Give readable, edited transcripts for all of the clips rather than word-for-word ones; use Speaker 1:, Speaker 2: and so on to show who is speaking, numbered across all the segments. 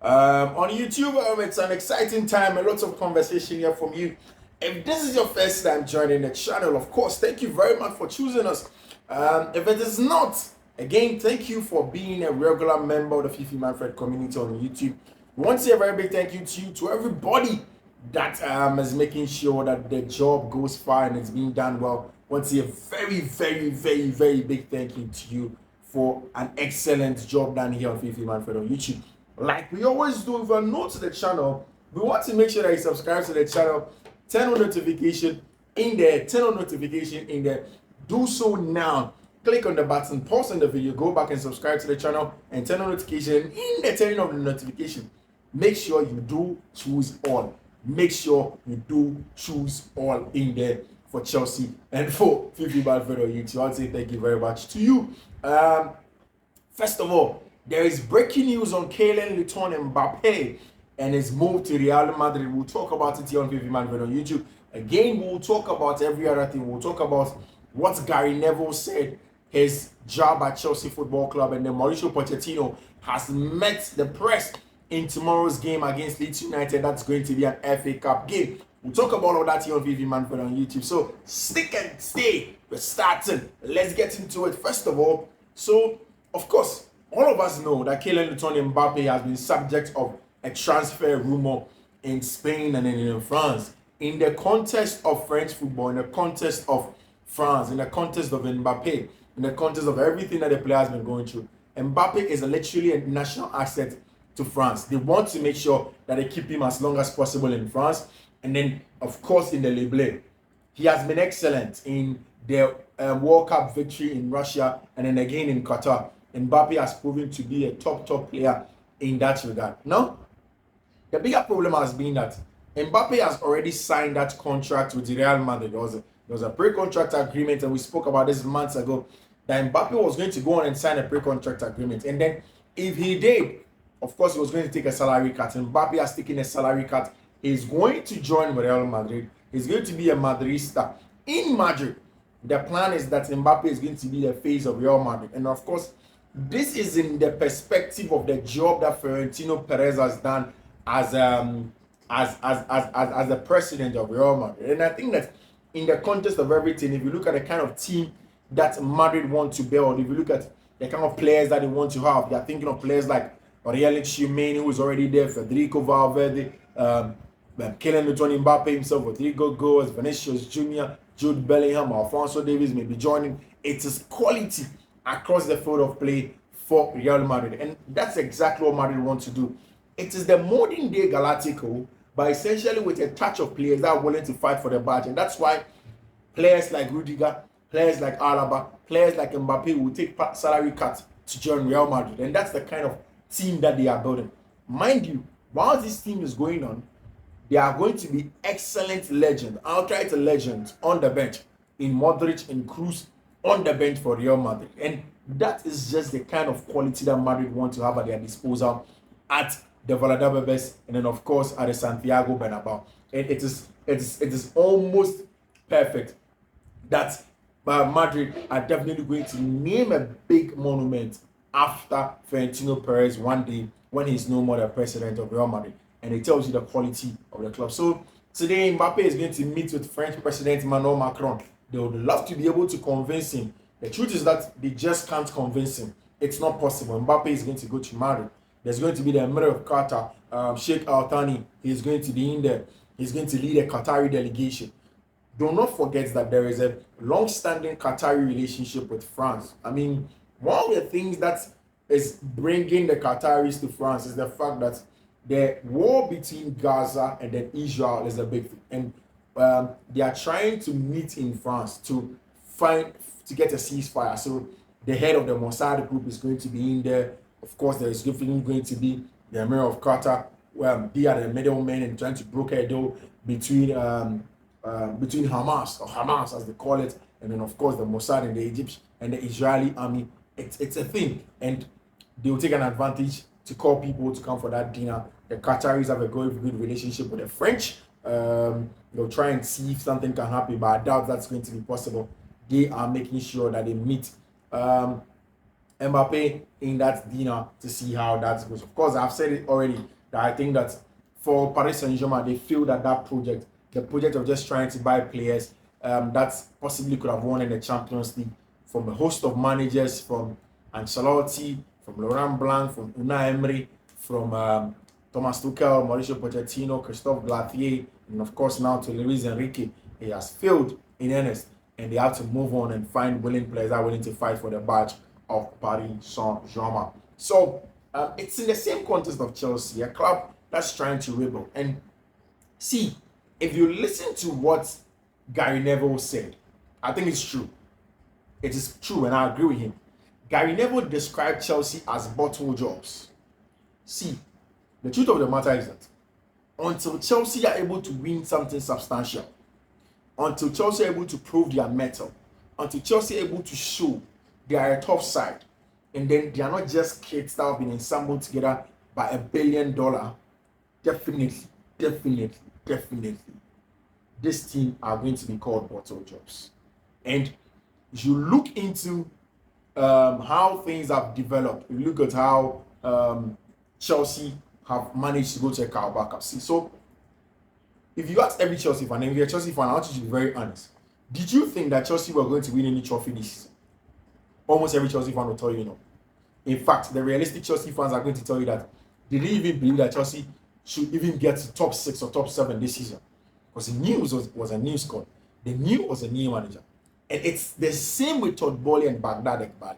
Speaker 1: On YouTube, it's an exciting time, a lot of conversation here from you. If this is your first time joining the channel, of course, thank you very much for choosing us. If it is not, again, thank you for being a regular member of the Fiifi-Manfred community on YouTube. We want to say a very big thank you to you, to everybody that is making sure that the job goes far and it's being done well. We want to say a very big thank you to you for an excellent job done here on Fiifi-Manfred on YouTube. Like we always do, if you're new to the channel, we want to make sure that you subscribe to the channel, turn on notification in there, do so now. Click on the button, pause on the video, go back and subscribe to the channel and turn on notification. In the turning of the notification, make sure you do choose all. Make sure you do choose all in there for Chelsea and for Fiifi-Manfred on YouTube. I'll say thank you very much to you. First of all, there is breaking news on Kylian Mbappe and his move to Real Madrid. We'll talk about it here on Fiifi-Manfred on YouTube. Again, we'll talk about every other thing. We'll talk about what Gary Neville said, his job at Chelsea Football Club, and then Mauricio Pochetinno has met the press in tomorrow's game against Leeds United. That's going to be an FA Cup game. We'll talk about all that here on Fiifi-Manfred on YouTube. So stick and stay. We're starting. Let's get into it. First of all, of course, all of us know that Kylian Mbappe has been subject of a transfer rumor in Spain and in France. In the context of French football, in the context of France, in the context of Mbappe, in the context of everything that the player has been going through, Mbappe is literally a national asset to France. They want to make sure that they keep him as long as possible in France. And then, of course, in the Libre, he has been excellent in the World Cup victory in Russia and then again in Qatar. Mbappe has proven to be a top player in that regard. Now, the bigger problem has been that Mbappe has already signed that contract with Real Madrid. There was a pre-contract agreement, and we spoke about this months ago, that Mbappe was going to go on and sign a pre-contract agreement. And then, if he did, of course, he was going to take a salary cut. Mbappe has taken a salary cut. He's going to join Real Madrid. He's going to be a Madridista. In Madrid, the plan is that Mbappe is going to be the face of Real Madrid. And of course, this is in the perspective of the job that Florentino Perez has done as the president of Real Madrid. And I think that in the context of everything, if you look at the kind of team that Madrid want to build, if you look at the kind of players that they want to have, they are thinking of players like Aurelien Tchouameni, who is already there, Federico Valverde, Kylian Mbappe himself, Rodrigo Goes, Vinicius Jr., Jude Bellingham, Alphonso Davies may be joining. It is quality across the field of play for Real Madrid, and that's exactly what Madrid wants to do. It is the modern day Galactico, but essentially with a touch of players that are willing to fight for the badge, and that's why players like Rudiger, players like Alaba, players like Mbappe will take salary cuts to join Real Madrid, and that's the kind of team that they are building. Mind you, while this team is going on, there are going to be excellent legends, outright legends on the bench in Modric and Kroos on the bench for Real Madrid. And that is just the kind of quality that Madrid want to have at their disposal at the Valladolid and then of course at the Santiago Bernabeu. And it is almost perfect that Madrid are definitely going to name a big monument after Florentino Perez one day when he's no more the president of Real Madrid. And it tells you the quality of the club. So today Mbappe is going to meet with French President Emmanuel Macron. They would love to be able to convince him. The truth is that they just can't convince him. It's not possible. Mbappe is going to go to Madrid. There's going to be the Emir of Qatar, Sheikh Al Thani. He's going to be in there. He's going to lead a Qatari delegation. Do not forget that there is a long-standing Qatari relationship with France. I mean, one of the things that is bringing the Qataris to France is the fact that the war between Gaza and then Israel is a big thing. And they are trying to meet in France to get a ceasefire. So the head of the Mossad group is going to be in there. Of course, there is definitely going to be the Emir of Qatar. They are the middlemen and trying to broker a deal between Hamas, or Hamas as they call it, and then of course the Mossad and the Egypt and the Israeli army. It's a thing, and they will take an advantage to call people to come for that dinner. The Qataris have a very good relationship with the French. They'll try and see if something can happen, but I doubt that's going to be possible. They are making sure that they meet. Mbappe in that dinner to see how that goes. Of course, I've said it already that I think that for Paris Saint-Germain, they feel that project, the project of just trying to buy players that possibly could have won in the Champions League from a host of managers, from Ancelotti, from Laurent Blanc, from Unai Emery, from Thomas Tuchel, Mauricio Pochettino, Christophe Galtier, and of course now to Luis Enrique. He has failed in earnest, and they have to move on and find willing players that are willing to fight for the badge of Paris Saint-Germain. So it's in the same context of Chelsea, a club that's trying to rebuild. And see, if you listen to what Gary Neville said, I think it's true. It is true, and I agree with him. Gary Neville described Chelsea as bottle jobs. See, the truth of the matter is that until Chelsea are able to win something substantial, until Chelsea are able to prove their mettle, until Chelsea are able to show they are a top side, and then they are not just kids that have been ensembled together by $1 billion, definitely, this team are going to be called bottle jobs. And if you look into how things have developed, you look at how Chelsea have managed to go to a Carabao Cup. So if you ask every Chelsea fan, and if you're a Chelsea fan, I want you to be very honest. Did you think that Chelsea were going to win any trophy this season? Almost every Chelsea fan will tell you no. In fact, the realistic Chelsea fans are going to tell you that they didn't even believe that Chelsea should even get to top 6 or top 7 this season. Because the news was a new squad. The new was a new manager. And it's the same with Todd Boehly and Baghdad Ekbal.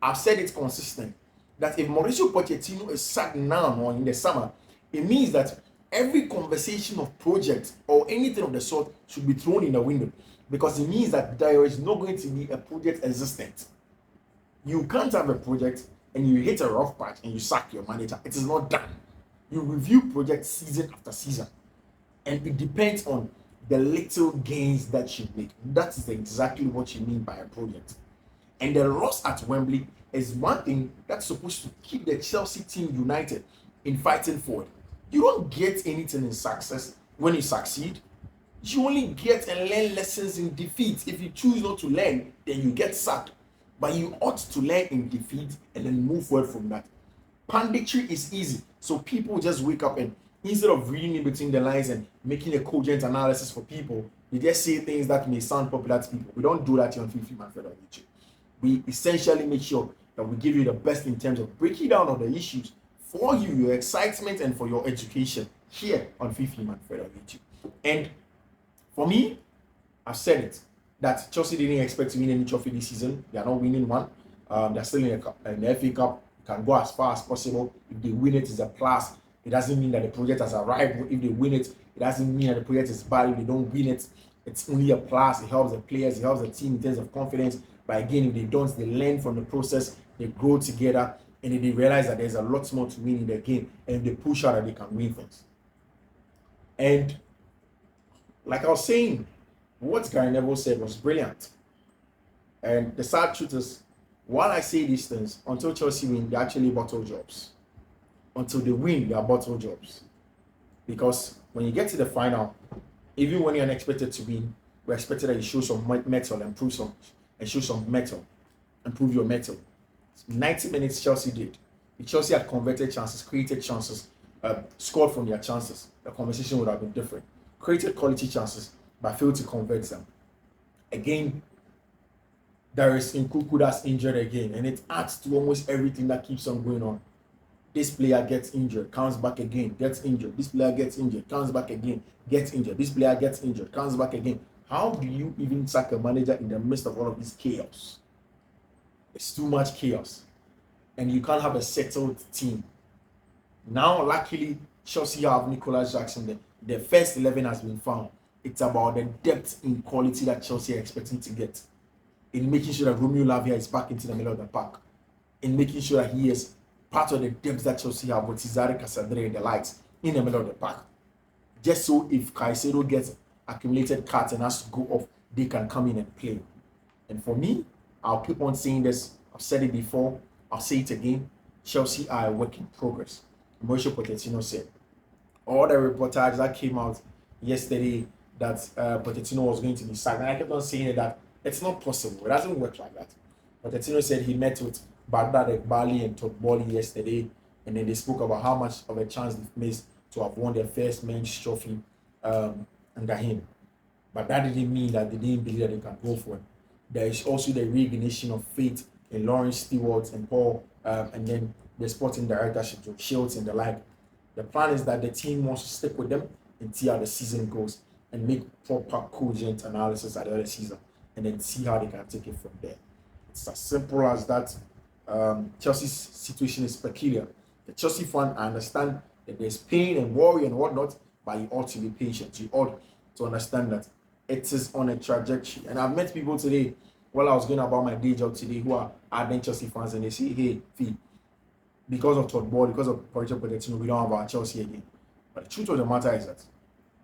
Speaker 1: I've said it's consistent that if Mauricio Pochettino is sacked now or in the summer, it means that every conversation of project or anything of the sort should be thrown in the window, because it means that there is not going to be a project existent. You can't have a project and you hit a rough patch and you sack your manager. It is not done. You review projects season after season, and it depends on the little gains that you make. That is exactly what you mean by a project. And the loss at Wembley is one thing that's supposed to keep the Chelsea team united in fighting forward. You don't get anything in success when you succeed. You only get and learn lessons in defeat. If you choose not to learn, then you get sacked. But you ought to learn in defeat and then move forward from that. Punditry is easy. So people just wake up and instead of reading in between the lines and making a cogent analysis for people, they just say things that may sound popular to people. We don't do that here on Fiifi-Manfred on YouTube. We essentially make sure that we give you the best in terms of breaking down on the issues for you, your excitement, and for your education here on Fiifi-Manfred on YouTube. And for me, I've said it, that Chelsea didn't expect to win any trophy this season. They are not winning one. They're still in the FA Cup. You can go as far as possible. If they win it, it's a plus. It doesn't mean that the project has arrived. If they win it, it doesn't mean that the project is bad. If they don't win it, it's only a plus. It helps the players, it helps the team in terms of confidence. But again, if they don't, they learn from the process, they grow together, and then they realize that there's a lot more to win in the game, and they push out that they can win things. And like I was saying, what Gary Neville said was brilliant. And the sad truth is, while I say these things, until Chelsea win, they're actually bottle jobs. Until they win, they are bottle jobs. Because when you get to the final, even when you're unexpected to win, we're expected that you show some mettle and prove some, and show some mettle and prove your mettle. 90 minutes Chelsea did. If Chelsea had converted chances, created chances, scored from their chances, the conversation would have been different. Created quality chances, but failed to convert them. Again, there is Nkunku that's injured again, and it adds to almost everything that keeps on going on. This player gets injured, comes back again, gets injured. This player gets injured, comes back again, gets injured. This player gets injured, comes back again. How do you even sack a manager in the midst of all of this chaos? It's too much chaos, and you can't have a settled team. Now, luckily, Chelsea have Nicolas Jackson. The first 11 has been found. It's about the depth in quality that Chelsea are expecting to get, in making sure that Romeo Lavia is back into the middle of the park, in making sure that he is part of the depth that Chelsea have with Cesare Casadre and the likes in the middle of the park. Just so if Caicedo gets accumulated cards and has to go off, they can come in and play. And for me, I'll keep on saying this. I've said it before. I'll say it again. Chelsea are a work in progress. Mauricio Pochettino said. All the reportages that came out yesterday that Pochettino was going to be sacked, and I kept on saying that it's not possible. It doesn't work like that. Pochettino said he met with Baghdad Bali and Todd Bali yesterday, and then they spoke about how much of a chance they've missed to have won their first men's trophy under him. But that didn't mean that they didn't believe that they can go for it. There is also the reignition of faith in Lawrence Stewart and Paul, and then the sporting directorship, Joe Shields and the like. The plan is that the team wants to stick with them until how the season goes and make proper cogent analysis at the end of the season and then see how they can take it from there. It's as simple as that. Chelsea's situation is peculiar. The Chelsea fan, I understand that there's pain and worry and whatnot, but you ought to be patient. You ought to understand that it is on a trajectory. And I've met people today while I was going about my day job today who are ardent Chelsea fans, and they say, hey, Fee, because of Todd Ball, because of Pochetinno, we don't have our Chelsea again. But the truth of the matter is that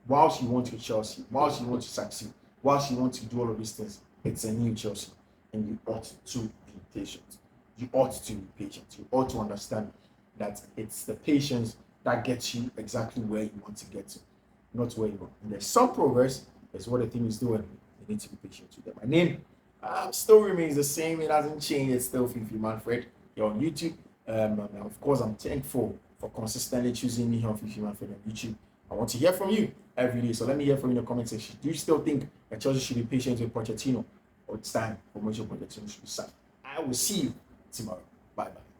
Speaker 1: whilst you want your Chelsea, whilst you want to succeed, whilst you want to do all of these things, it's a new Chelsea. And you ought to be patient. You ought to be patient. You ought to understand that it's the patience that gets you exactly where you want to get to, not where you want. And there's some progress. That's what the team is doing. You need to be patient with them. My name still remains the same. It hasn't changed. It's still Fiifi-Manfred. You're on YouTube. Of course, I'm thankful for consistently choosing me here on Fiifi-Manfred on YouTube. I want to hear from you every day. So let me hear from you in the comment section. Do you still think that Chelsea should be patient with Pochettino, or it's time for Mauricio Pochettino should be sacked? I will see you tomorrow. Bye bye.